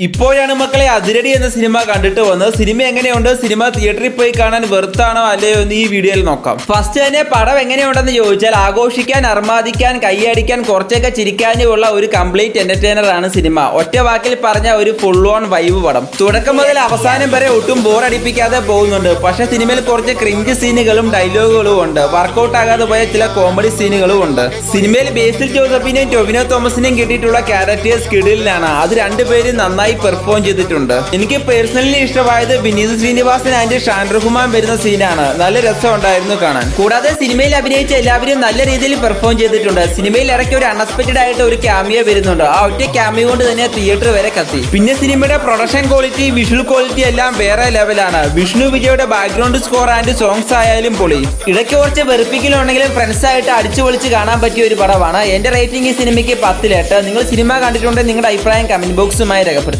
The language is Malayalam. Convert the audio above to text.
ഇപ്പോഴാണ് മക്കളെ അതിരടി എന്ന സിനിമ കണ്ടിട്ട് വന്നത്. സിനിമ എങ്ങനെയുണ്ട്, സിനിമ തിയേറ്ററിൽ പോയി കാണാൻ വെറുത്താണോ അല്ലയോ എന്ന് ഈ വീഡിയോയിൽ നോക്കാം. ഫസ്റ്റ് തന്നെ പടം എങ്ങനെയുണ്ടെന്ന് ചോദിച്ചാൽ ആഘോഷിക്കാൻ, അർമാദിക്കാൻ, കൈയടിക്കാൻ, കുറച്ചൊക്കെ ചിരിക്കാനുമുള്ള ഒരു കംപ്ലീറ്റ് എന്റർടൈനർ ആണ് സിനിമ. ഒറ്റ വാക്കിൽ പറഞ്ഞ ഒരു ഫുൾ ഓൺ വൈബ് പടം. തുടക്കം മുതൽ അവസാനം വരെ ഒട്ടും ബോറടിപ്പിക്കാതെ പോകുന്നുണ്ട്. പക്ഷെ സിനിമയിൽ കുറച്ച് ക്രിഞ്ച് സീനുകളും ഡയലോഗുകളും ഉണ്ട്. വർക്കൗട്ട് ആകാതെ പോയ ചില കോമഡി സീനുകളും ഉണ്ട്. സിനിമയിൽ ബേസിൽ ജോസഫിനെയും ടൊവിനോ തോമസിനെയും കിട്ടിയിട്ടുള്ള ക്യാരക്ടേഴ്സ് കിടിലാണ്. അത് രണ്ടുപേരും നന്നായി പെർഫോം ചെയ്തിട്ടുണ്ട്. എനിക്ക് പേഴ്സണലി ഇഷ്ടമായത് വിനീത് ശ്രീനിവാസൻ ആൻഡ് ഷാൻ റഹ്മാൻ വരുന്ന സീനാണ്. നല്ല രസം ഉണ്ടായിരുന്നു കാണാൻ. കൂടാതെ സിനിമയിൽ അഭിനയിച്ച എല്ലാവരും നല്ല രീതിയിൽ പെർഫോം ചെയ്തിട്ടുണ്ട്. സിനിമയിൽ ഇടയ്ക്ക് ഒരു അൺഎക്സ്പെക്ടഡ് ആയിട്ട് ഒരു ക്യാമിയോ വരുന്നുണ്ട്. ആ ഒറ്റ ക്യാമിയോ കൊണ്ട് തന്നെ തിയേറ്റർ വരെ കത്തി. പിന്നെ സിനിമയുടെ പ്രൊഡക്ഷൻ ക്വാളിറ്റി, വിഷ്വൽ ക്വാളിറ്റി എല്ലാം വേറെ ലെവലാണ്. വിഷ്ണു വിജയുടെ ബാക്ക്ഗ്രൗണ്ട് സ്കോർ ആൻഡ് സോങ്സ് ആയാലും പൊളി. ഇടയ്ക്ക് കുറച്ച് വെറുപ്പിക്കലുണ്ടെങ്കിലും ഫ്രണ്ട്സ് ആയിട്ട് അടിച്ചു പൊളിച്ച് കാണാൻ പറ്റിയ ഒരു പടമാണ്. എന്റെ റേറ്റിംഗ് ഈ സിനിമയ്ക്ക് 10/8. നിങ്ങൾ സിനിമ കണ്ടിട്ടുണ്ടെങ്കിൽ നിങ്ങളുടെ അഭിപ്രായം കമന്റ് ബോക്സുമായി രേഖപ്പെടുത്തുക.